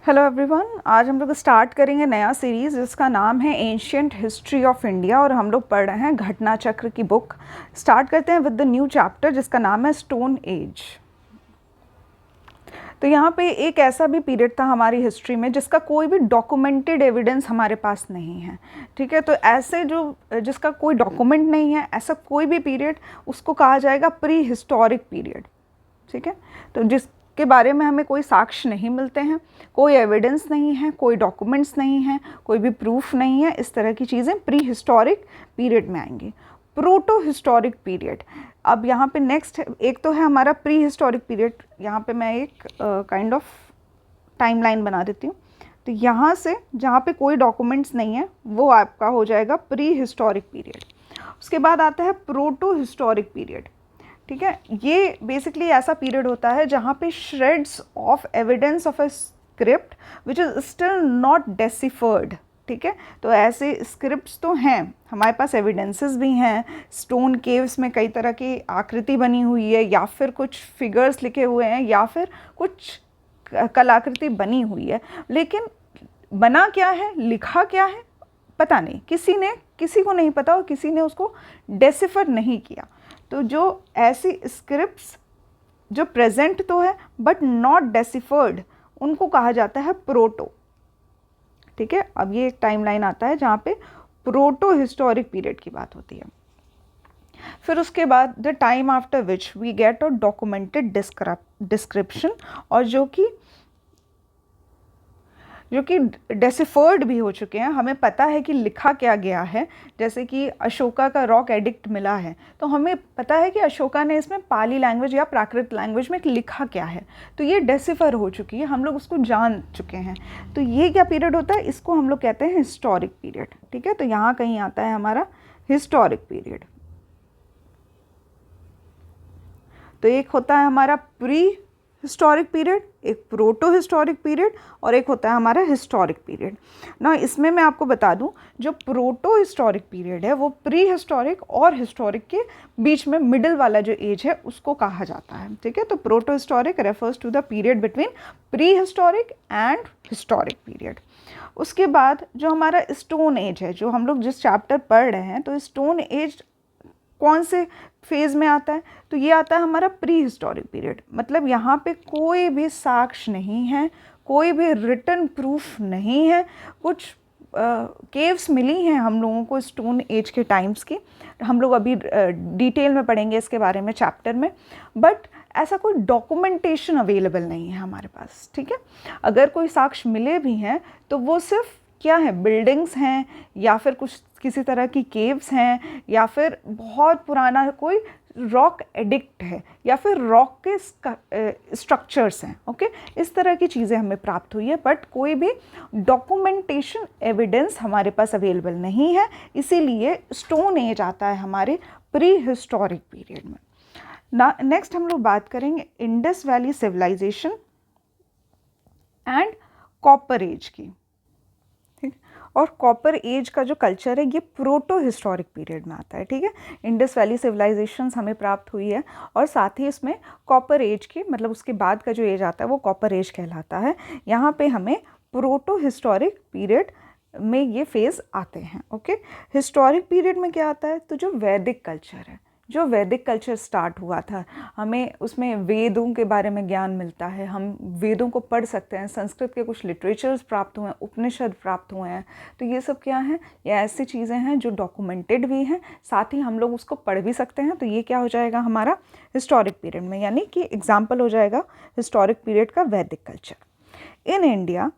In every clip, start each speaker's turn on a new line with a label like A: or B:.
A: Hello everyone, आज हम लोग स्टार्ट करेंगे नया सीरीज़ जिसका नाम है एंशियंट हिस्ट्री ऑफ इंडिया और हम लोग पढ़ रहे हैं घटना चक्र की बुक। स्टार्ट करते हैं विद द न्यू चैप्टर जिसका नाम है स्टोन एज। तो यहाँ पे एक ऐसा भी पीरियड था हमारी हिस्ट्री में जिसका कोई भी डॉक्यूमेंटेड एविडेंस हमारे पास नहीं है। ठीक है, तो ऐसे जो जिसका कोई डॉक्यूमेंट नहीं है, ऐसा कोई भी पीरियड उसको कहा जाएगा प्री हिस्टोरिक पीरियड। ठीक है, तो जिसके बारे में हमें कोई साक्ष्य नहीं मिलते हैं, कोई एविडेंस नहीं है, कोई डॉक्यूमेंट्स नहीं है, कोई भी प्रूफ नहीं है, इस तरह की चीज़ें प्री हिस्टोरिक पीरियड में आएंगी। प्रोटो हिस्टोरिक पीरियड, अब यहाँ पे नेक्स्ट एक तो है हमारा प्री हिस्टोरिक पीरियड। यहाँ पे मैं एक काइंड ऑफ टाइमलाइन बना देती हूँ। तो यहाँ से जहाँ पे कोई डॉक्यूमेंट्स नहीं है वो आपका हो जाएगा प्री हिस्टोरिक पीरियड। उसके बाद आता है प्रोटो हिस्टोरिक पीरियड। ठीक है, ये बेसिकली ऐसा पीरियड होता है जहाँ पे shreds of evidence of a script which is still not deciphered. ठीक है, तो ऐसे स्क्रिप्ट्स तो हैं हमारे पास, एविडेंसेस भी हैं। स्टोन केव्स में कई तरह की आकृति बनी हुई है, या फिर कुछ फिगर्स लिखे हुए हैं, या फिर कुछ कलाकृति बनी हुई है, लेकिन बना क्या है, लिखा क्या है, पता नहीं। किसी को नहीं पता और किसी ने उसको डेसिफर नहीं किया। तो जो ऐसी स्क्रिप्ट्स जो प्रेजेंट तो है बट नॉट डेसिफर्ड, उनको कहा जाता है प्रोटो। ठीक है, अब ये एक टाइमलाइन आता है जहाँ पे प्रोटो हिस्टोरिक पीरियड की बात होती है। फिर उसके बाद the time after which we get a documented description, और जो कि डेसिफर्ड भी हो चुके हैं, हमें पता है कि लिखा क्या गया है। जैसे कि अशोका का रॉक एडिक्ट मिला है, तो हमें पता है कि अशोका ने इसमें पाली लैंग्वेज या प्राकृत लैंग्वेज में लिखा क्या है, तो ये डेसिफर हो चुकी है, हम लोग उसको जान चुके हैं। तो ये क्या पीरियड होता है, इसको हम लोग कहते हैं हिस्टोरिक पीरियड। ठीक है, तो यहाँ कहीं आता है हमारा हिस्टोरिक पीरियड। तो एक होता है हमारा प्री हिस्टोरिक पीरियड, एक प्रोटो हिस्टोरिक पीरियड, और एक होता है हमारा हिस्टोरिक पीरियड ना। इसमें मैं आपको बता दूं, जो प्रोटो हिस्टोरिक पीरियड है वो प्री हिस्टोरिक और हिस्टोरिक के बीच में मिडिल वाला जो एज है उसको कहा जाता है। ठीक है, तो protohistoric refers to the period between prehistoric and historic period. उसके बाद जो हमारा स्टोन एज है, जो हम लोग जिस चैप्टर पढ़ रहे हैं, तो स्टोन एज कौन से फेज़ में आता है, तो ये आता है हमारा प्री हिस्टोरिक पीरियड। मतलब यहाँ पे कोई भी साक्ष्य नहीं है, कोई भी रिटन प्रूफ नहीं है। कुछ केव्स मिली हैं हम लोगों को स्टोन एज के टाइम्स की, हम लोग अभी डिटेल में पढ़ेंगे इसके बारे में चैप्टर में, बट ऐसा कोई डॉक्यूमेंटेशन अवेलेबल नहीं है हमारे पास। ठीक है, अगर कोई साक्ष्य मिले भी हैं तो वो सिर्फ क्या है, बिल्डिंग्स हैं, या फिर कुछ किसी तरह की केव्स हैं, या फिर बहुत पुराना कोई रॉक एडिक्ट है, या फिर रॉक के स्ट्रक्चर्स हैं। ओके, इस तरह की चीज़ें हमें प्राप्त हुई है, बट कोई भी डॉक्यूमेंटेशन एविडेंस हमारे पास अवेलेबल नहीं है। इसीलिए स्टोन एज आता है हमारे प्री हिस्टोरिक पीरियड में ना। नेक्स्ट हम लोग बात करेंगे Indus valley civilization and copper age की। और कॉपर एज का जो कल्चर है ये प्रोटो हिस्टोरिक पीरियड में आता है। ठीक है, इंडस वैली सिविलाइजेशंस हमें प्राप्त हुई है, और साथ ही इसमें कॉपर एज की, मतलब उसके बाद का जो एज आता है वो कॉपर एज कहलाता है। यहाँ पे हमें प्रोटो हिस्टोरिक पीरियड में ये फेज़ आते हैं। ओके, हिस्टोरिक पीरियड में क्या आता है, तो जो वैदिक कल्चर है, जो वैदिक कल्चर स्टार्ट हुआ था, हमें उसमें वेदों के बारे में ज्ञान मिलता है, हम वेदों को पढ़ सकते हैं, संस्कृत के कुछ लिटरेचर्स प्राप्त हुए हैं, उपनिषद प्राप्त हुए हैं। तो ये सब क्या हैं, ये ऐसी चीज़ें हैं जो डॉक्यूमेंटेड भी हैं, साथ ही हम लोग उसको पढ़ भी सकते हैं। तो ये क्या हो जाएगा हमारा हिस्टोरिक पीरियड में, यानी कि एग्जाम्पल हो जाएगा हिस्टोरिक पीरियड का Vedic culture. In India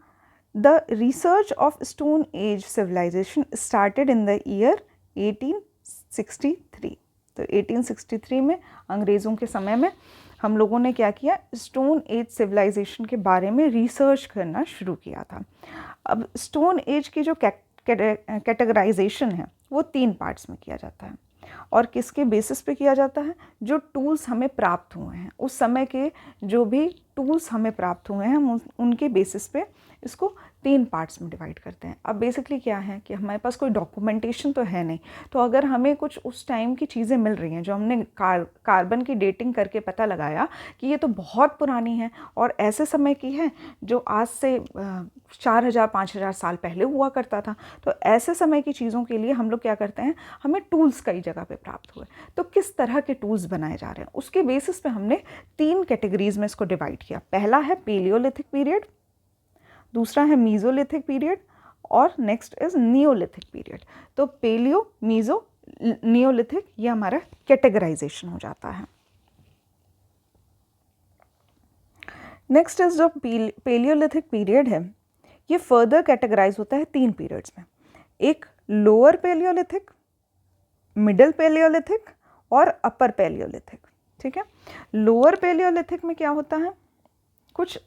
A: the research of stone age civilization started in the year 1863। तो 1863 में अंग्रेज़ों के समय में हम लोगों ने क्या किया, स्टोन एज सिविलाइजेशन के बारे में रिसर्च करना शुरू किया था। अब स्टोन एज की जो कैटेगराइजेशन है वो 3 पार्ट्स में किया जाता है, और किसके बेसिस पे किया जाता है, जो टूल्स हमें प्राप्त हुए हैं उस समय के, जो भी टूल्स हमें प्राप्त हुए हैं हम उनके बेसिस पे इसको 3 पार्ट्स में डिवाइड करते हैं। अब बेसिकली क्या है कि हमारे पास कोई डॉक्यूमेंटेशन तो है नहीं, तो अगर हमें कुछ उस टाइम की चीज़ें मिल रही हैं जो हमने कार्बन की डेटिंग करके पता लगाया कि ये तो बहुत पुरानी है और ऐसे समय की है जो आज से 4000-5000 साल पहले हुआ करता था, तो ऐसे समय की चीज़ों के लिए हम लोग क्या करते हैं, हमें टूल्स कई जगह पे प्राप्त हुए। तो किस तरह के टूल्स बनाए जा रहे हैं उसके बेसिस पे हमने 3 कैटेगरीज में इसको डिवाइड किया। पहला है पेलियोलिथिक पीरियड, दूसरा है मीज़ोलिथिक पीरियड और नेक्स्ट इज नियोलिथिक पीरियड। तो पेलियो, मीज़ो, नियोलिथिक ये हमारा कैटेगराइजेशन हो जाता है। नेक्स्ट इज जो पेलियोलिथिक पीरियड है ये फर्दर कैटेगराइज होता है 3 पीरियड्स में। एक लोअर पेलियोलिथिक, मिडिल पेलियोलिथिक और अपर पेलियोलिथिक। ठीक है, लोअर पेलियोलिथिक में क्या होता है, कुछ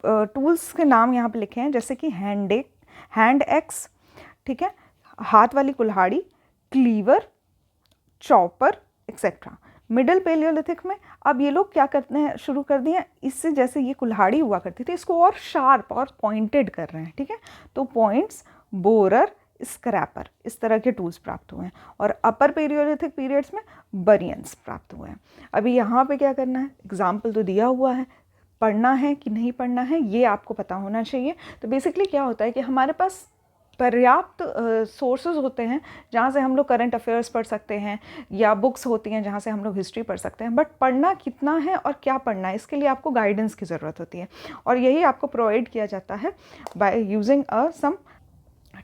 A: टूल्स के नाम यहाँ पे लिखे हैं जैसे कि हैंड एक्स, ठीक है, हाथ वाली कुल्हाड़ी, cleaver, chopper etcetera. Middle paleolithic में अब ये लोग क्या करते हैं, शुरू कर दिए इससे, जैसे ये कुल्हाड़ी हुआ करती थी इसको और शार्प और पॉइंटेड कर रहे हैं। ठीक है, तो पॉइंट्स, बोरर, स्क्रैपर, इस तरह के टूल्स प्राप्त हुए हैं। और अपर पेलियोलिथिक पीरियड्स में बरियंस प्राप्त हुए हैं। अभी यहाँ पे क्या करना है, एग्जाम्पल तो दिया हुआ है, पढ़ना है कि नहीं पढ़ना है ये आपको पता होना चाहिए। तो बेसिकली क्या होता है कि हमारे पास पर्याप्त सोर्सेज होते हैं जहाँ से हम लोग करंट अफेयर्स पढ़ सकते हैं या बुक्स होती हैं जहाँ से हम लोग हिस्ट्री पढ़ सकते हैं, बट पढ़ना कितना है और क्या पढ़ना है इसके लिए आपको गाइडेंस की ज़रूरत होती है और यही आपको प्रोवाइड किया जाता है बाय यूजिंग सम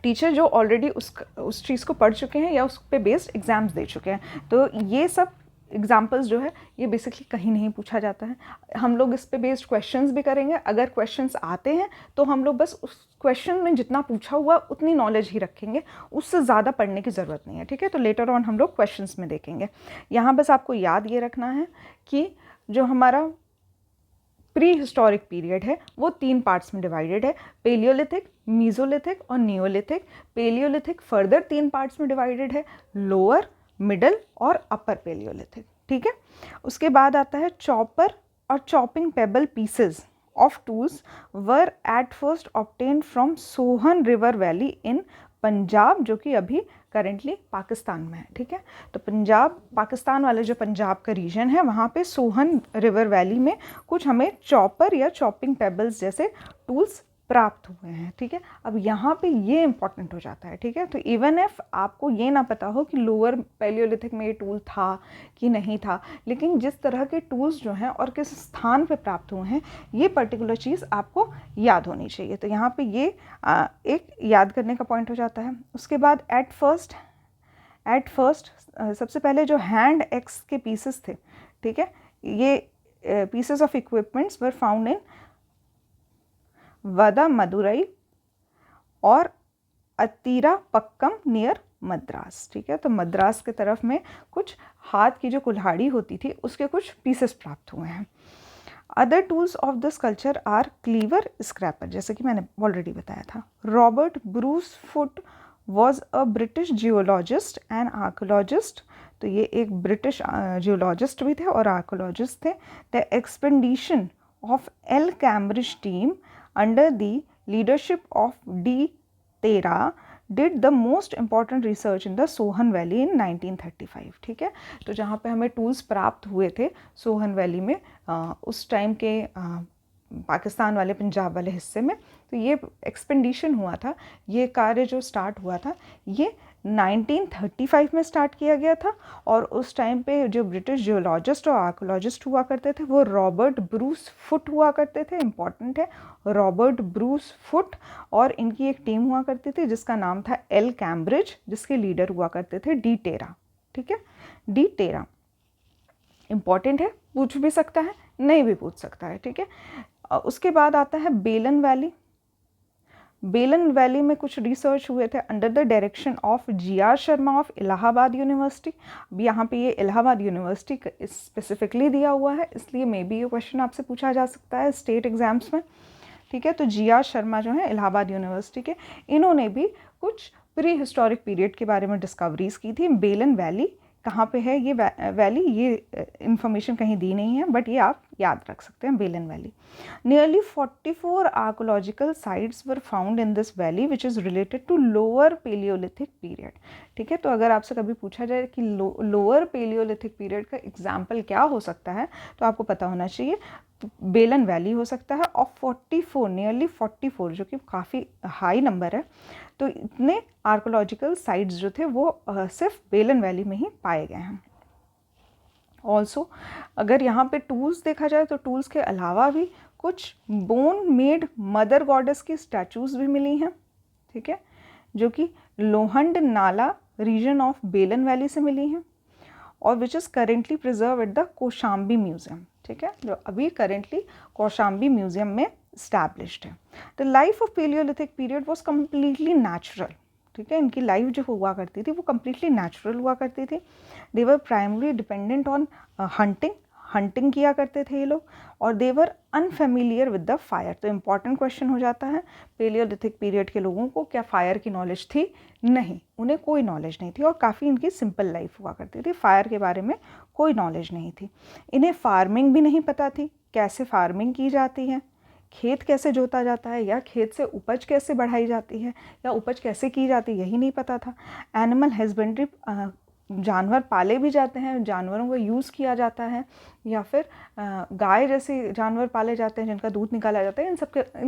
A: टीचर जो ऑलरेडी उस चीज़ को पढ़ चुके हैं या उस पर बेस्ड एग्ज़ाम्स दे चुके हैं। तो ये सब एग्जाम्पल्स जो है ये बेसिकली कहीं नहीं पूछा जाता है। हम लोग इस पे बेस्ड क्वेश्चंस भी करेंगे, अगर क्वेश्चंस आते हैं तो हम लोग बस उस क्वेश्चन में जितना पूछा हुआ उतनी नॉलेज ही रखेंगे, उससे ज़्यादा पढ़ने की ज़रूरत नहीं है। ठीक है, तो लेटर ऑन हम लोग क्वेश्चंस में देखेंगे। यहाँ बस आपको याद ये रखना है कि जो हमारा प्री हिस्टोरिक पीरियड है वो 3 पार्ट्स में डिवाइडेड है, पेलियोलिथिक, मीज़ोलिथिक और नियोलिथिक। पेलियोलिथिक फर्दर 3 पार्ट्स में डिवाइडेड है, लोअर, मिडल और अपर पेलियोलिथिक। ठीक है, उसके बाद आता है चॉपर और chopping payable pieces of tools were at first obtained from Sohan river valley in Punjab, जो कि अभी करेंटली पाकिस्तान में है। ठीक है, तो पंजाब, पाकिस्तान वाले जो पंजाब का रीजन है वहाँ पे सोहन रिवर वैली में कुछ हमें चॉपर या चॉपिंग पेबल्स जैसे टूल्स प्राप्त हुए हैं। ठीक है, अब यहाँ पे ये इंपॉर्टेंट हो जाता है। ठीक है, तो इवन इफ आपको ये ना पता हो कि लोअर पेलियोलिथिक में ये टूल था कि नहीं था, लेकिन जिस तरह के टूल्स जो हैं और किस स्थान पे प्राप्त हुए हैं ये पर्टिकुलर चीज़ आपको याद होनी चाहिए। तो यहाँ पे ये एक याद करने का पॉइंट हो जाता है। उसके बाद एट फर्स्ट सबसे पहले जो हैंड एक्स के पीसेस थे, ठीक है, ये pieces of equipments were found in Vadamadurai और अतीरा पक्कम नियर मद्रास। ठीक है, तो मद्रास के तरफ में कुछ हाथ की जो कुल्हाड़ी होती थी उसके कुछ पीसेस प्राप्त हुए हैं। Other tools of this culture are cleaver, scraper, जैसे कि मैंने ऑलरेडी बताया था। Robert Bruce Foote was a British geologist and archaeologist, तो ये एक ब्रिटिश जियोलॉजिस्ट भी थे और आर्कोलॉजिस्ट थे। The expedition of L Cambridge team under the leadership of D. Tera did the most important research in the Sohan valley in 1935। ठीक है, तो जहाँ पे हमें टूल्स प्राप्त हुए थे सोहन वैली में उस टाइम के पाकिस्तान वाले पंजाब वाले हिस्से में, तो ये एक्सपेडिशन हुआ था, ये कार्य जो स्टार्ट हुआ था ये 1935 में स्टार्ट किया गया था। और उस टाइम पे जो ब्रिटिश जियोलॉजिस्ट और आर्कोलॉजिस्ट हुआ करते थे वो रॉबर्ट ब्रूस फुट हुआ करते थे। इम्पॉर्टेंट है, रॉबर्ट ब्रूस फुट, और इनकी एक टीम हुआ करती थी जिसका नाम था एल कैम्ब्रिज, जिसके लीडर हुआ करते थे डी टेरा। ठीक है, डी टेरा इम्पॉर्टेंट है, पूछ भी सकता है, नहीं भी पूछ सकता है। ठीक है, उसके बाद आता है बेलन वैली। बेलन वैली में कुछ रिसर्च हुए थे under the direction of GR Sharma of Allahabad university. अब यहाँ पे ये इलाहाबाद यूनिवर्सिटी स्पेसिफिकली दिया हुआ है, इसलिए मे बी ये क्वेश्चन आपसे पूछा जा सकता है स्टेट एग्जाम्स में। ठीक है, तो GR शर्मा जो है इलाहाबाद यूनिवर्सिटी के, इन्होंने भी कुछ प्री हिस्टोरिक पीरियड के बारे में डिस्कवरीज की थी बेलन वैली कहाँ पे है ये वैली, ये इंफॉर्मेशन कहीं दी नहीं है, बट ये आप याद रख सकते हैं, Belan valley. Nearly 44 archaeological sites were found in this valley which is related to lower paleolithic period. ठीक है, तो अगर आपसे कभी पूछा जाए कि लोअर पेलियोलिथिक पीरियड का एग्जाम्पल क्या हो सकता है, तो आपको पता होना चाहिए बेलन वैली हो सकता है। और 44, नियरली 44, जो कि काफ़ी हाई नंबर है, तो इतने आर्कोलॉजिकल साइट्स जो थे वो सिर्फ बेलन वैली में ही पाए गए हैं। ऑल्सो अगर यहाँ पे टूल्स देखा जाए तो टूल्स के अलावा भी कुछ बोन मेड मदर गॉडेस की स्टैचूज़ भी मिली हैं, ठीक है, जो कि लोहंड नाला रीजन ऑफ बेलन वैली से मिली हैं, और which is currently preserve at the Kaushambi museum. ठीक है, जो अभी करेंटली कौशाम्बी म्यूज़ियम में स्टैब्लिश्ड है। The life of paleolithic period was completely natural. ठीक है, इनकी लाइफ जो हुआ करती थी वो कम्प्लीटली नेचुरल हुआ करती थी। दे वर प्राइमरी डिपेंडेंट ऑन हंटिंग किया करते थे ये लोग, और दे वर अनफेमिलियर विद द फायर। तो इम्पॉर्टेंट क्वेश्चन हो जाता है, पेलियोलिथिक पीरियड के लोगों को क्या फायर की नॉलेज थी? नहीं, उन्हें कोई नॉलेज नहीं थी, और काफ़ी इनकी सिंपल लाइफ हुआ करती थी, फायर के बारे में कोई नॉलेज नहीं थी। इन्हें फार्मिंग भी नहीं पता थी, कैसे फार्मिंग की जाती है, खेत कैसे जोता जाता है, या खेत से उपज कैसे बढ़ाई जाती है, या उपज कैसे की जाती है, यही नहीं पता था। एनिमल हस्बेंड्री, जानवर पाले भी जाते हैं, जानवरों को यूज़ किया जाता है, या फिर गाय जैसे जानवर पाले जाते हैं जिनका दूध निकाला जाता है। इन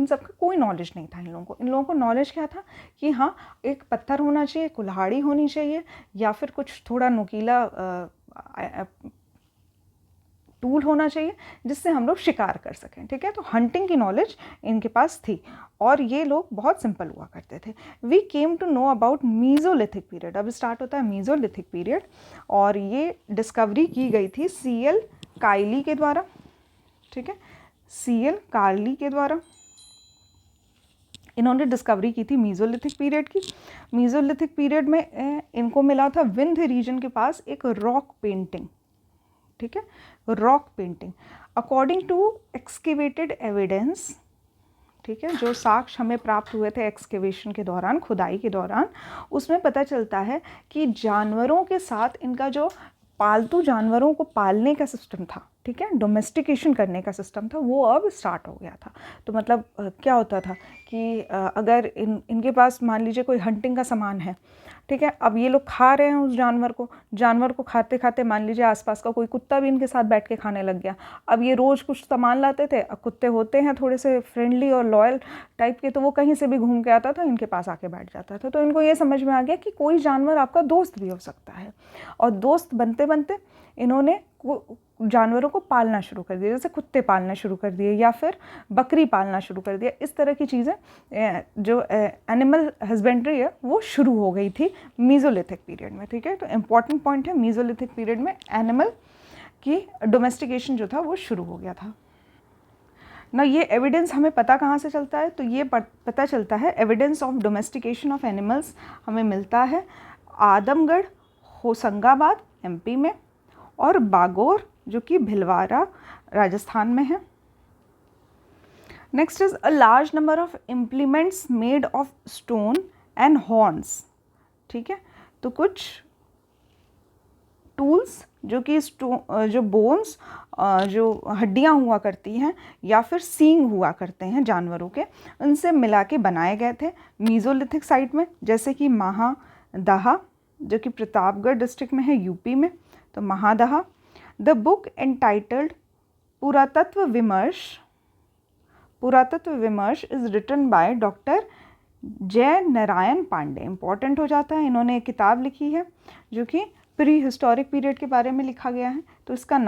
A: सब का कोई नॉलेज नहीं था इन लोगों को। इन लोगों को नॉलेज क्या था कि हाँ, एक पत्थर होना चाहिए, कुल्हाड़ी होनी चाहिए, या फिर कुछ थोड़ा नुकीला टूल होना चाहिए जिससे हम लोग शिकार कर सकें। ठीक है, तो हंटिंग की नॉलेज इनके पास थी, और ये लोग बहुत सिंपल हुआ करते थे। We came to know about mesolithic period. अब स्टार्ट होता है मीज़ोलिथिक पीरियड, और ये डिस्कवरी की गई थी C.L. कायली के द्वारा। ठीक है, C.L. कायली के द्वारा इन्होंने डिस्कवरी की थी मीज़ोलिथिक पीरियड की। मीज़ोलिथिक पीरियड में इनको मिला था विंध्य रीजन के पास एक रॉक पेंटिंग। ठीक है, rock painting according to excavated evidence. ठीक है, जो साक्ष्य हमें प्राप्त हुए थे एक्सकेवेशन के दौरान, खुदाई के दौरान, उसमें पता चलता है कि जानवरों के साथ इनका जो पालतू जानवरों को पालने का सिस्टम था, ठीक है, डोमेस्टिकेशन करने का सिस्टम था, वो अब स्टार्ट हो गया था। तो मतलब क्या होता था कि अगर इनके पास मान लीजिए कोई हंटिंग का सामान है, ठीक है, अब ये लोग खा रहे हैं उस जानवर को खाते खाते मान लीजिए आसपास का कोई कुत्ता भी इनके साथ बैठ के खाने लग गया। अब ये रोज़ कुछ सामान लाते थे, अब कुत्ते होते हैं थोड़े से फ्रेंडली और लॉयल टाइप के, तो वो कहीं से भी घूम के आता था, इनके पास आके बैठ जाता था। तो इनको ये समझ में आ गया कि कोई जानवर आपका दोस्त भी हो सकता है, और दोस्त बनते बनते इन्होंने जानवरों को पालना शुरू कर दिया, जैसे कुत्ते पालना शुरू कर दिए, या फिर बकरी पालना शुरू कर दिया। इस तरह की चीज़ें जो एनिमल हस्बेंड्री है वो शुरू हो गई थी मीज़ोलिथिक पीरियड में। ठीक है, तो इम्पॉर्टेंट पॉइंट है, मीज़ोलिथिक पीरियड में एनिमल की डोमेस्टिकेशन जो था वो शुरू हो गया था ना। ये एविडेंस हमें पता कहाँ से चलता है? तो ये पता चलता है, evidence of domestication of animals हमें मिलता है आदमगढ़, होशंगाबाद MP में, और बागोर जो कि भिलवाड़ा राजस्थान में है। Next is a large number of implements made of stone and horns. ठीक है, तो कुछ टूल्स जो कि जो बोन्स, जो हड्डियां हुआ करती हैं या फिर सींग हुआ करते हैं जानवरों के, उनसे मिला के बनाए गए थे मीज़ोलिथिक साइट में, जैसे कि महादहा जो कि प्रतापगढ़ डिस्ट्रिक्ट में है UP में। तो महादहा। द बुक एंटाइटल्ड पुरातत्व विमर्श इज रिटन बाय डॉक्टर जय नारायण पांडे। इम्पॉर्टेंट हो जाता है, इन्होंने एक किताब लिखी है जो कि प्री हिस्टोरिक पीरियड के बारे में लिखा गया है। तो इसका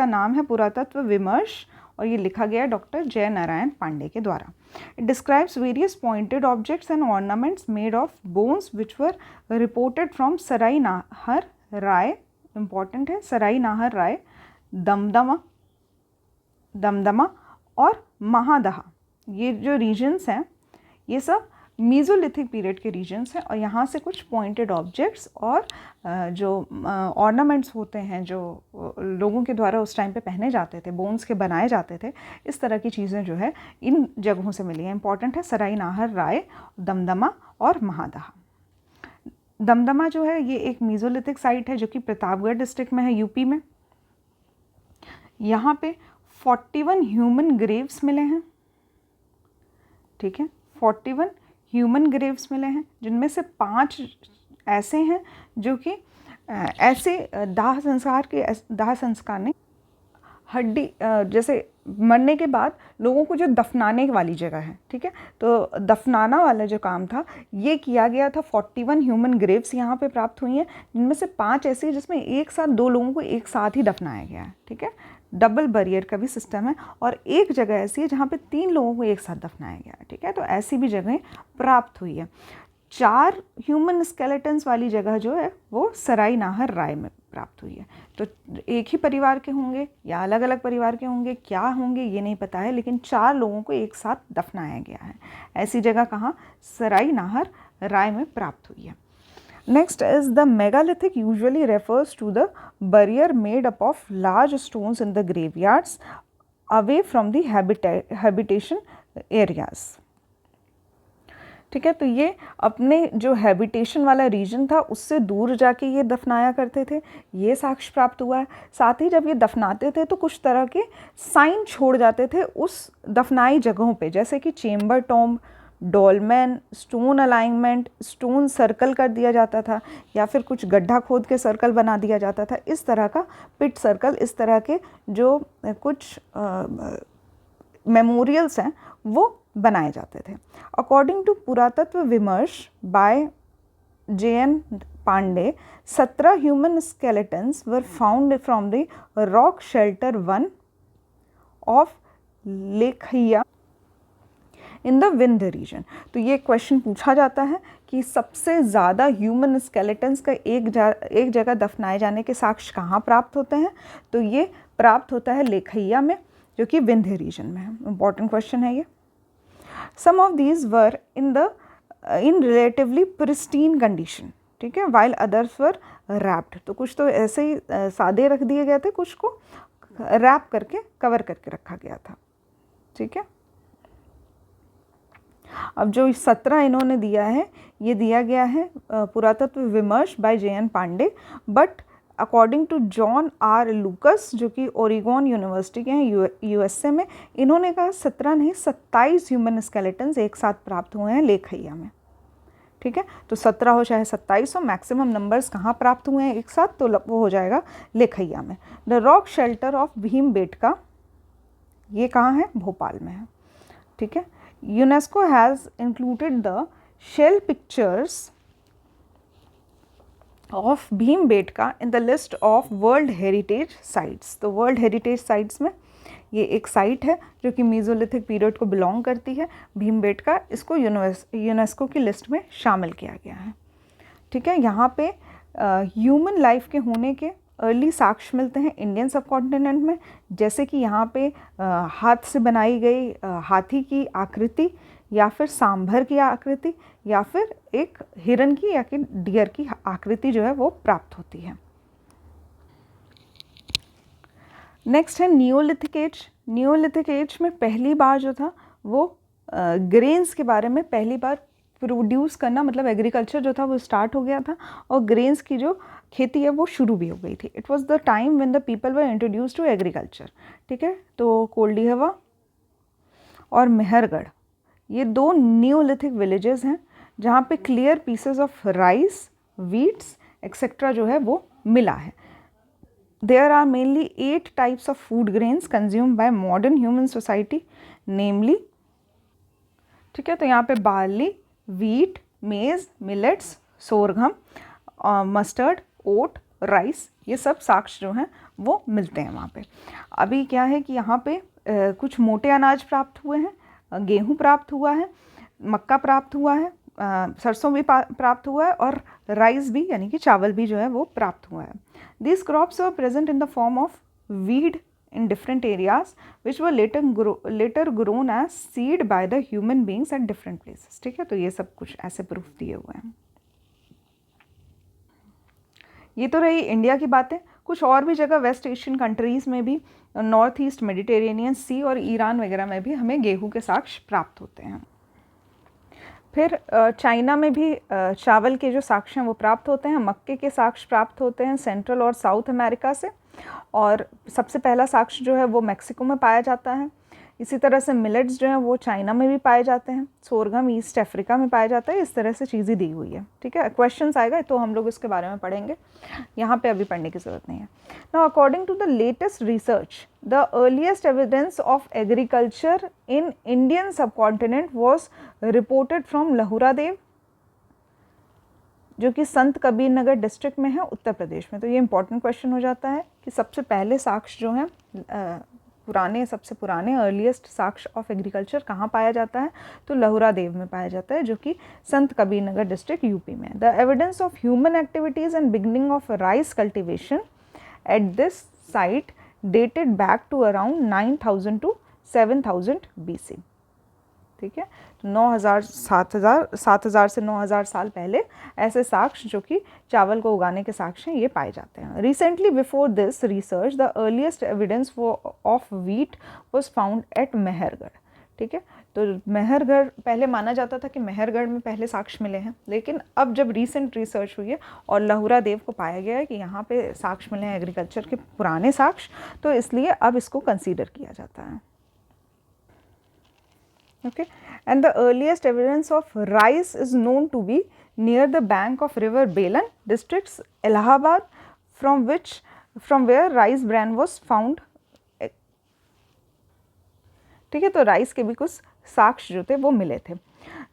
A: नाम है पुरातत्व विमर्श, और ये लिखा गया है डॉक्टर जय नारायण पांडे के द्वारा। It describes various pointed objects and ornaments made of bones which were reported from Sarai Nahar Rai. Important है, सराई नाहर राय, दमदमा और महादहा, ये जो रीजन्स हैं ये सब मीज़ोलिथिक पीरियड के रीजन्स हैं। और यहाँ से कुछ पॉइंटेड ऑब्जेक्ट्स और जो ऑर्नामेंट्स होते हैं जो लोगों के द्वारा उस टाइम पे पहने जाते थे, बोन्स के बनाए जाते थे, इस तरह की चीज़ें जो है इन जगहों से मिली हैं। इंपॉर्टेंट है, सराई नाहर राय, दमदमा और महादहा। दमदमा जो है ये एक मीज़ोलिथिक साइट है जो कि प्रतापगढ़ डिस्ट्रिक्ट में है, यूपी में। यहाँ पे 41 ह्यूमन ग्रेव्स मिले हैं, ठीक है, 41 ह्यूमन ग्रेव्स मिले हैं, जिनमें से 5 ऐसे हैं जो कि ऐसे दाह संस्कार ने हड्डी जैसे मरने के बाद लोगों को जो दफनाने वाली जगह है, ठीक है, तो दफनाना वाला जो काम था ये किया गया था। 41 ह्यूमन ग्रेव्स यहाँ पे प्राप्त हुई हैं, जिनमें से 5 ऐसी है जिसमें एक साथ 2 लोगों को एक साथ ही दफनाया गया है, ठीक है, डबल बैरियर का भी सिस्टम है। और एक जगह ऐसी है जहाँ पे 3 लोगों को एक साथ दफनाया गया है, ठीक है, तो ऐसी भी जगहें प्राप्त हुई है। 4 ह्यूमन स्केलेटन्स वाली जगह जो है वो सराय नाहर राय में प्राप्त हुई है। तो एक ही परिवार के होंगे या अलग अलग परिवार के होंगे, क्या होंगे ये नहीं पता है, लेकिन 4 लोगों को एक साथ दफनाया गया है। ऐसी जगह कहाँ? सराय नाहर राय में प्राप्त हुई है। Next is the megalithic usually refers to the burial made up of large stones in the graveyards away from the habitation areas, ठीक है, तो ये अपने जो हैबिटेशन वाला रीजन था उससे दूर जाके ये दफनाया करते थे, ये साक्ष्य प्राप्त हुआ है। साथ ही जब ये दफनाते थे तो कुछ तरह के साइन छोड़ जाते थे उस दफनाई जगहों पे, जैसे कि chamber tomb, dolmen, stone alignment, stone circle कर दिया जाता था, या फिर कुछ गड्ढा खोद के सर्कल बना दिया जाता था। इस तरह का पिट सर्कल, इस तरह के जो कुछ मेमोरियल्स हैं वो बनाए जाते थे। According to Puratattva Vimarsh by J.N. Pandey, 17 human skeletons were found from the rock shelter 1 of Lekhahia in the Vindhya region. तो ये क्वेश्चन पूछा जाता है कि सबसे ज़्यादा ह्यूमन स्केलेटन्स का एक जगह दफनाए जाने के साक्ष्य कहाँ प्राप्त होते हैं? तो ये प्राप्त होता है लेखैया में, जो कि विंध्य रीजन में है। इम्पॉर्टेंट क्वेश्चन है ये। Some of these were in relatively pristine condition, ठीक है, while others were wrapped। तो कुछ तो ऐसे ही सादे रख दिए गए थे, कुछ को रैप करके कवर करके रखा गया था, ठीक है। अब जो 17 इन्होंने दिया है, ये दिया गया है Puratattva Vimarsh by J.N. Pandey, but according to John R Lucas जो कि ओरिगोन यूनिवर्सिटी के हैं USA में, इन्होंने कहा 17 नहीं 27 ह्यूमन स्केलेटन्स एक साथ प्राप्त हुए हैं लेखैया में, ठीक है। तो 17 हो चाहे 27 हो, मैक्सिमम नंबर्स कहाँ प्राप्त हुए हैं एक साथ, तो वो हो जाएगा लेखैया में। The rock shelter of Bhimbetka, ये कहाँ है? भोपाल में है, ठीक है। UNESCO has included the shell pictures of Bhimbetka in the list of world heritage sites. तो वर्ल्ड हेरिटेज साइट्स में ये एक साइट है जो कि मीज़ोलिथिक पीरियड को बिलोंग करती है, भीमबेटका, इसको यूनेस्को की लिस्ट में शामिल किया गया है, ठीक है। यहाँ पे ह्यूमन लाइफ के होने के अर्ली साक्ष्य मिलते हैं इंडियन सबकॉन्टिनेंट में, जैसे कि यहाँ पे हाथ से बनाई गई हाथी की आकृति, या फिर सांभर की आकृति, या फिर एक हिरन की या कि डियर की आकृति जो है वो प्राप्त होती है। नेक्स्ट है नियोलिथिक एज। नियोलिथिक एज में पहली बार जो था वो ग्रेन्स के बारे में पहली बार प्रोड्यूस करना, मतलब एग्रीकल्चर जो था वो स्टार्ट हो गया था और ग्रेन्स की जो खेती है वो शुरू भी हो गई थी। It was the time when the people were introduce to agriculture, ठीक है। तो कोल्डीहवा और मेहरगढ़, ये 2 नियोलिथिक विलेजेस हैं जहाँ पे clear pieces of rice, wheats etcetera जो है वो मिला है। There are mainly 8 types of food grains consumed by modern human society, namely, ठीक है। तो यहाँ पे barley, wheat, maize, millets, sorghum, mustard, oat, rice, ये सब साक्ष्य जो हैं वो मिलते हैं वहाँ पे। अभी क्या है कि यहाँ पे कुछ मोटे अनाज प्राप्त हुए हैं, गेहूँ प्राप्त हुआ है, मक्का प्राप्त हुआ है, सरसों भी प्राप्त हुआ है, और राइस भी यानी कि चावल भी जो है वो प्राप्त हुआ है। These crops were present in the form of weed in different areas which were later grown as seed by the human beings at different places, ठीक है। तो ये सब कुछ ऐसे प्रूफ दिए हुए हैं। ये तो रही इंडिया की बातें। कुछ और भी जगह वेस्ट एशियन कंट्रीज़ में भी, नॉर्थ ईस्ट मेडिटेरेनियन सी और ईरान वगैरह में भी हमें गेहूँ के साक्ष्य प्राप्त होते हैं। फिर चाइना में भी चावल के जो साक्ष्य हैं वो प्राप्त होते हैं, मक्के के साक्ष्य प्राप्त होते हैं सेंट्रल और साउथ अमेरिका से, और सबसे पहला साक्ष्य जो है वो मैक्सिको में पाया जाता है। इसी तरह से मिलेट्स जो हैं वो चाइना में भी पाए जाते हैं, सोरगम ईस्ट अफ्रीका में पाया जाता है। इस तरह से चीज़ें दी हुई है, ठीक है। क्वेश्चंस आएगा तो हम लोग इसके बारे में पढ़ेंगे, यहाँ पे अभी पढ़ने की ज़रूरत नहीं है। Now according to the latest research, the earliest evidence of agriculture in Indian subcontinent was reported from Lahuradewa, जो कि संत कबीर नगर डिस्ट्रिक्ट में है, उत्तर प्रदेश में। तो ये इंपॉर्टेंट क्वेश्चन हो जाता है कि सबसे पहले साक्ष्य जो हैं सबसे पुराने अर्लीस्ट साक्ष्य ऑफ एग्रीकल्चर कहाँ पाया जाता है, तो लहुरा देव में पाया जाता है, जो कि संत कबीर नगर डिस्ट्रिक्ट यूपी में है। The evidence of human activities and beginning of rice cultivation at this site dated back to around 9000 to 7000 BC, ठीक है। तो 7000 से 9000 साल पहले ऐसे साक्ष्य जो कि चावल को उगाने के साक्ष्य हैं ये पाए जाते हैं। Recently before this research the earliest evidence of wheat was found at Mehrgarh, ठीक है। तो मेहरगढ़, पहले माना जाता था कि मेहरगढ़ में पहले साक्ष्य मिले हैं, लेकिन अब जब रिसेंट रिसर्च हुई है और लहुरा देव को पाया गया है कि यहाँ पे साक्ष्य मिले हैं एग्रीकल्चर के पुराने साक्ष्य, तो इसलिए अब इसको कंसीडर किया जाता है। Okay, and the earliest evidence of rice is known to be near the bank of river Belan, districts Allahabad, from where rice bran was found. ठीक है, तो राइस के भी कुछ साक्ष्य जो थे वो मिले थे।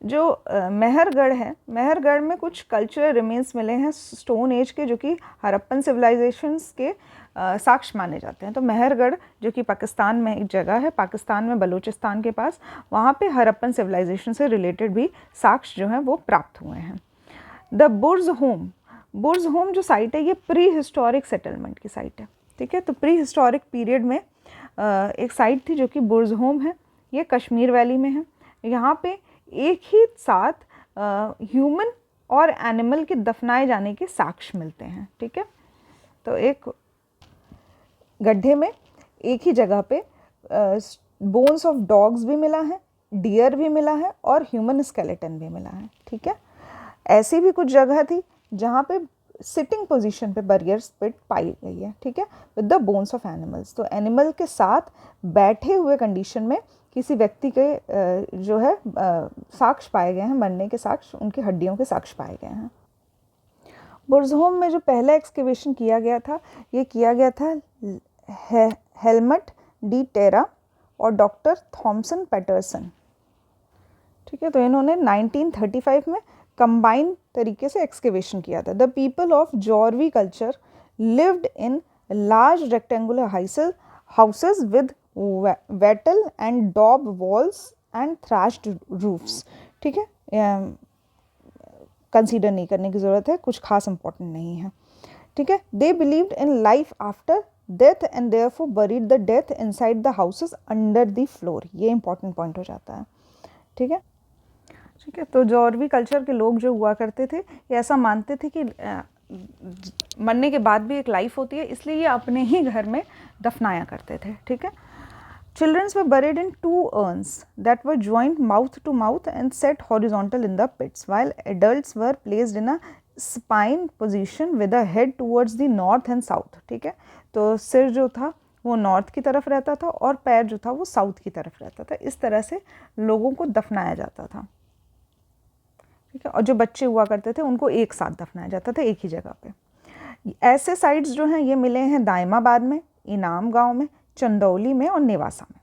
A: जो मेहरगढ़ है, मेहरगढ़ में कुछ कल्चरल रिमेन्स मिले हैं स्टोन एज के, जो कि हड़प्पन सिविलाइजेशंस के साक्ष्य माने जाते हैं। तो मेहरगढ़ जो कि पाकिस्तान में एक जगह है, पाकिस्तान में बलूचिस्तान के पास, वहाँ पे हड़प्पन सिविलाइजेशन से रिलेटेड भी साक्ष्य जो हैं वो प्राप्त हुए हैं। द बुर्ज होम जो साइट है ये प्री हिस्टोरिक सेटलमेंट की साइट है, ठीक है। तो प्री हिस्टोरिक पीरियड में एक साइट थी जो कि बुर्ज होम है, ये कश्मीर वैली में है। यहाँ पे एक ही साथ ह्यूमन और एनिमल के दफनाए जाने के साक्ष्य मिलते हैं, ठीक है। तो एक गड्ढे में एक ही जगह पे बोन्स ऑफ डॉग्स भी मिला है, डियर भी मिला है और ह्यूमन स्केलेटन भी मिला है, ठीक है। ऐसी भी कुछ जगह थी जहाँ पे सिटिंग पोजीशन पे बरियर स्पिट पाई गई है, ठीक है, with the bones of animals. तो एनिमल के साथ बैठे हुए कंडीशन में किसी व्यक्ति के जो है साक्ष्य पाए गए हैं, मरने के साक्ष्य, उनकी हड्डियों के साक्ष्य पाए गए हैं। बुर्जहोम में जो पहला एक्सकेवेशन किया गया था, ये किया गया था हेलमट डी टेरा और डॉक्टर थॉमसन पैटरसन, ठीक है। तो इन्होंने 1935 में कंबाइन तरीके से एक्सकेवेशन किया था। The people of Jorwe culture lived in large rectangular houses with wattle and daub walls and thatched roofs, ठीक है। कंसीडर नहीं करने की ज़रूरत है, कुछ खास इंपॉर्टेंट नहीं है, ठीक है। They believed in life after death and therefore buried the death inside the houses under the floor. ये इंपॉर्टेंट पॉइंट हो जाता है, ठीक है, ठीक है। तो जॉर्वी कल्चर के लोग जो हुआ करते थे ये ऐसा मानते थे कि मरने के बाद भी एक लाइफ होती है, इसलिए ये अपने ही घर में दफनाया करते थे, ठीक है। Children were buried in 2 urns that were joined mouth to mouth and set horizontal in the pits, while adults were placed in a spine position with the head towards the north and south, ठीक है। तो सिर जो था वो north की तरफ रहता था और पैर जो था वो साउथ की तरफ रहता था। इस तरह से लोगों को दफनाया जाता था, ठीक है। और जो बच्चे हुआ करते थे उनको एक साथ दफनाया जाता था एक ही जगह पे। ऐसे साइट्स जो हैं ये मिले हैं दायमाबाद में, इनाम गांव में, चंदौली में और नेवासा में।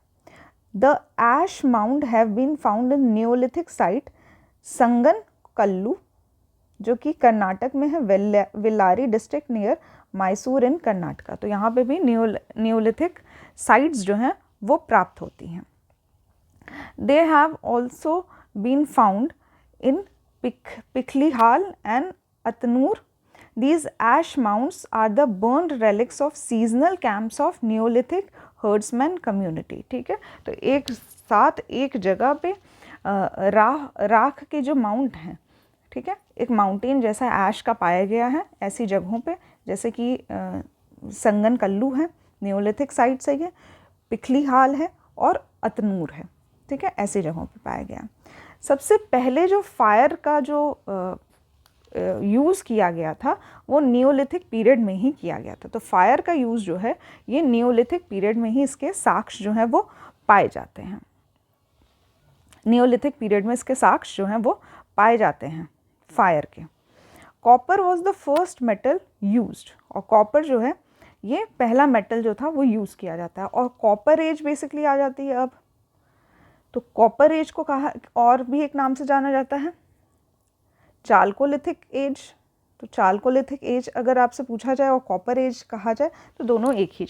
A: The ash mound have been found in neolithic site Sanganakallu, जो कि कर्नाटक में है, Bellary district near Mysore in Karnataka. तो यहाँ पे भी न्योलिथिक साइट्स जो हैं वो प्राप्त होती हैं। They have also been found in Piklihal and Utnur. These ash mounds are the burned relics of seasonal camps of Neolithic herdsman community, ठीक है। तो एक साथ एक जगह पे राख के जो माउंट हैं, ठीक है, एक माउंटेन जैसा ऐश का पाया गया है ऐसी जगहों पे, जैसे कि संगन कल्लू है, न्योलिथिक साइट्स है ये, पिखलीहाल है और अतनूर है, ठीक है, ऐसी जगहों पे पाया गया। सबसे पहले जो फायर का जो यूज़ किया गया था वो नियोलिथिक पीरियड में ही किया गया था। तो फायर का यूज़ जो है ये नियोलिथिक पीरियड में ही इसके साक्ष्य जो हैं वो पाए जाते हैं। नियोलिथिक पीरियड में इसके साक्ष्य जो हैं वो पाए जाते हैं फायर के। Copper was the first metal used, और कॉपर जो है ये पहला मेटल जो था वो यूज़ किया जाता है। और कॉपर एज बेसिकली आ जाती है अब। तो कॉपर एज को कहा और भी एक नाम से जाना जाता है चाल्कोलिथिक एज। तो चाल्कोलिथिक एज अगर आपसे पूछा जाए और कॉपर एज कहा जाए तो दोनों एक ही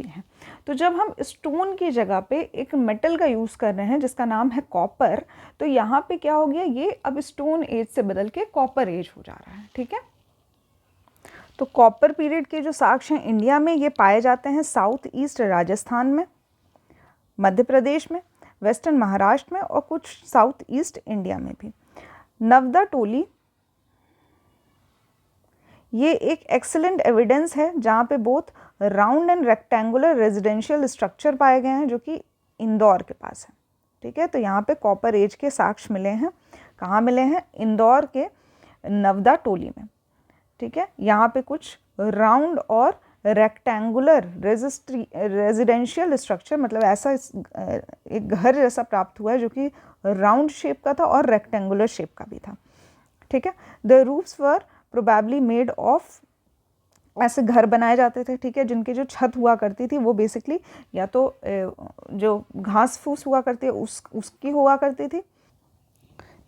A: है। तो जब हम स्टोन की जगह पे एक मेटल का यूज़ कर रहे हैं जिसका नाम है कॉपर, तो यहाँ पे क्या हो गया, ये अब स्टोन एज से बदल के कॉपर एज हो जा रहा है। ठीक है, तो कॉपर पीरियड के जो साक्ष्य हैं इंडिया में ये पाए जाते हैं साउथ ईस्ट राजस्थान में, मध्य प्रदेश में, वेस्टर्न महाराष्ट्र में और कुछ साउथ ईस्ट इंडिया में भी। नवदा टोली ये एक एक्सीलेंट एविडेंस है जहाँ पे both round and rectangular residential structure पाए गए हैं जो कि इंदौर के पास है। ठीक है, तो यहाँ पे कॉपर एज के साक्ष्य मिले हैं। कहाँ मिले हैं? इंदौर के नवदा टोली में। ठीक है, यहाँ पे कुछ राउंड और रेक्टेंगुलर रेजिडेंशियल स्ट्रक्चर, मतलब ऐसा एक घर जैसा प्राप्त हुआ है जो कि राउंड शेप का था और रेक्टेंगुलर शेप का भी था। ठीक है, the roofs were probably made of, ऐसे घर बनाए जाते थे। ठीक है, जिनकी जो छत हुआ करती थी वो बेसिकली या तो जो घास फूस हुआ करती है उसकी हुआ करती थी।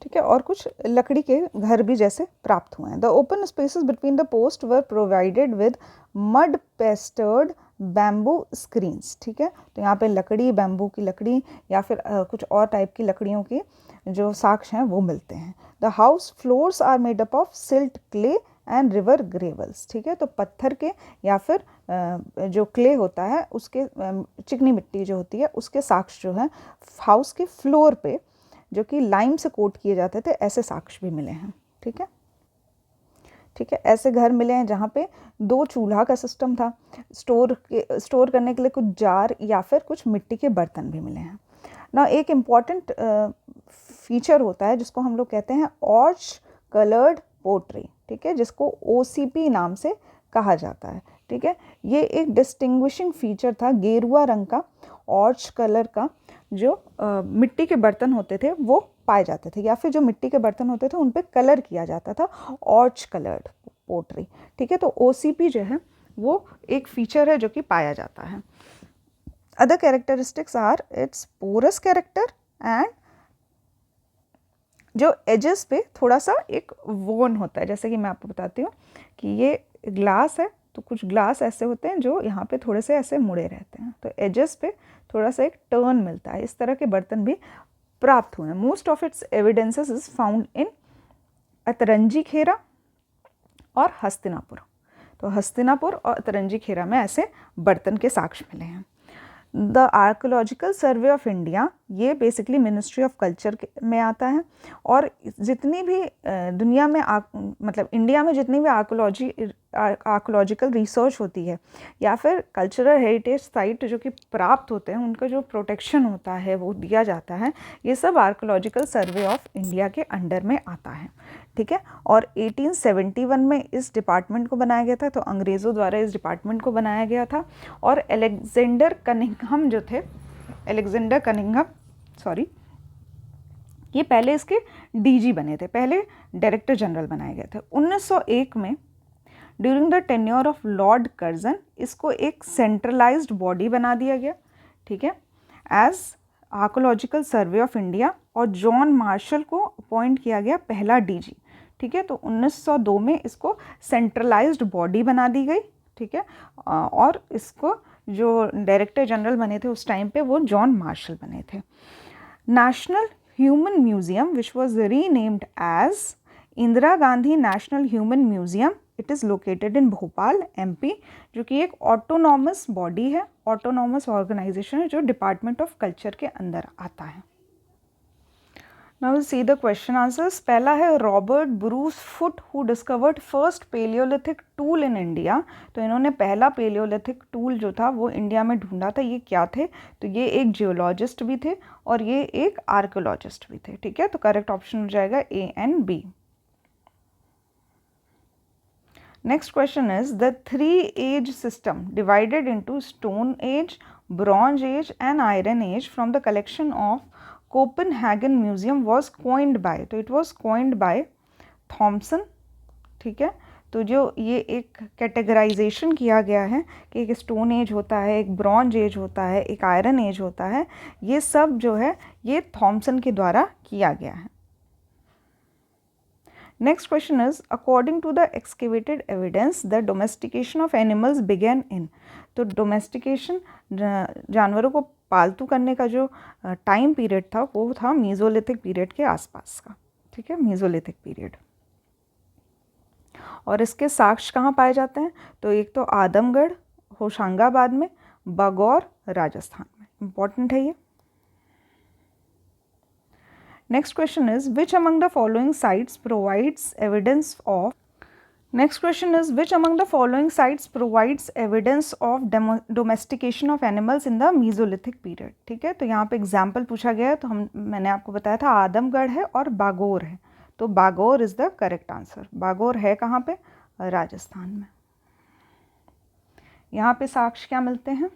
A: ठीक है, और कुछ लकड़ी के घर भी जैसे प्राप्त हुए हैं। The open spaces between the post were provided with mud पेस्टर्ड bamboo screens. ठीक है, तो यहाँ पे लकड़ी, बैम्बू की लकड़ी या फिर कुछ और टाइप की लकड़ियों की जो साक्ष्य हैं वो मिलते हैं। The house floors are made up of silt clay and river gravels. ठीक है, तो पत्थर के या फिर जो क्ले होता है उसके, चिकनी मिट्टी जो होती है उसके साक्ष्य जो है हाउस के फ्लोर पे जो कि लाइम से कोट किए जाते थे, ऐसे साक्ष्य भी मिले हैं। ठीक है, ठीक है, ऐसे घर मिले हैं जहाँ पे 2 चूल्हा का सिस्टम था, स्टोर करने के लिए कुछ जार या फिर कुछ मिट्टी के बर्तन भी मिले हैं ना। एक इम्पॉर्टेंट फीचर होता है जिसको हम लोग कहते हैं ऑर्च कलर्ड पोट्री। ठीक है, जिसको OCP नाम से कहा जाता है। ठीक है, ये एक डिस्टिंग्विशिंग फीचर था गेरुआ रंग का ऑर्च कलर का, जो मिट्टी के बर्तन होते थे वो पाए जाते थे, या फिर जो मिट्टी के बर्तन होते थे उन पे कलर किया जाता था, ऑर्च कलर्ड पोट्री। ठीक है, तो OCP जो है वो एक फीचर है जो कि पाया जाता है। Other characteristics are its porous character and जो एजेस पे थोड़ा सा एक वोन होता है। जैसे कि मैं आपको बताती हूँ कि ये ग्लास है, तो कुछ ग्लास ऐसे होते हैं जो यहाँ पे थोड़े से ऐसे मुड़े रहते हैं, तो एजेस पे थोड़ा सा एक टर्न मिलता है। इस तरह के बर्तन भी प्राप्त हुए हैं। Most of its evidences is found in Atranjikhera और हस्तिनापुर। तो हस्तिनापुर और अतरंजी खेरा में ऐसे बर्तन के साक्ष्य मिले हैं। The archaeological survey of India, ये बेसिकली मिनिस्ट्री ऑफ कल्चर में आता है, और जितनी भी दुनिया में मतलब इंडिया में जितनी भी आर्कोलॉजिकल रिसर्च होती है या फिर कल्चरल हेरिटेज साइट जो कि प्राप्त होते हैं उनका जो प्रोटेक्शन होता है वो दिया जाता है, ये सब आर्कोलॉजिकल सर्वे ऑफ इंडिया के अंडर में आता है। ठीक है, और 1871 में इस डिपार्टमेंट को बनाया गया था, तो अंग्रेज़ों द्वारा इस डिपार्टमेंट को बनाया गया था। और अलेक्जेंडर कनिंघम जो थे, ये पहले इसके DG बने थे, पहले डायरेक्टर जनरल बनाए गए थे। 1901 में during the tenure of lord Curzon इसको एक सेंट्रलाइज्ड बॉडी बना दिया गया। ठीक है, as archaeological survey of India, और जॉन मार्शल को अपॉइंट किया गया पहला DG। ठीक है, तो 1902 में इसको सेंट्रलाइज्ड बॉडी बना दी गई। ठीक है, और इसको जो डायरेक्टर जनरल बने थे उस टाइम पे वो जॉन मार्शल बने थे। National human museum which was renamed as Indira Gandhi national human museum, it is located in Bhopal MP, जो कि एक ऑटोनॉमस बॉडी है, ऑटोनॉमस ऑर्गेनाइजेशन है जो डिपार्टमेंट ऑफ कल्चर के अंदर आता है। Now will see the question answers. पहला है Robert Bruce Foote who discovered first paleolithic tool in India. तो इन्होंने पहला पेलियोलिथिक टूल जो था वो इंडिया में ढूंढा था। ये क्या थे? तो ये एक जियोलॉजिस्ट भी थे और ये एक आर्कोलॉजिस्ट भी थे। ठीक है, तो करेक्ट ऑप्शन हो जाएगा A and B. Next question is the three age system divided into Stone Age, Bronze Age and Iron Age from the collection of Copenhagen Museum was coined by। तो it was coined by Thomson. ठीक है, तो जो ये एक categorisation किया गया है कि एक स्टोन एज होता है, एक ब्रॉन्ज एज होता है, एक आयरन एज होता है, ये सब जो है ये थॉमसन के द्वारा किया गया है। Next question is according to the excavated evidence the domestication of animals began in। तो डोमेस्टिकेशन जानवरों को पालतू करने का जो टाइम पीरियड था वो था मीज़ोलिथिक पीरियड के आसपास का। ठीक है, मीज़ोलिथिक पीरियड। और इसके साक्ष्य कहाँ पाए जाते हैं? तो एक तो आदमगढ़ होशंगाबाद में, बागौर राजस्थान में। इम्पॉर्टेंट है ये। Next question is which among the following sites provides evidence of Next question is which among the following sites provides evidence of domestication of animals in the Mesolithic period। ठीक है, तो यहाँ पे एग्जाम्पल पूछा गया है, तो मैंने आपको बताया था आदमगढ़ है और बागौर है। तो Bagor is the correct answer. Bagor है कहाँ पे? राजस्थान में। यहाँ पे साक्ष्य क्या मिलते हैं?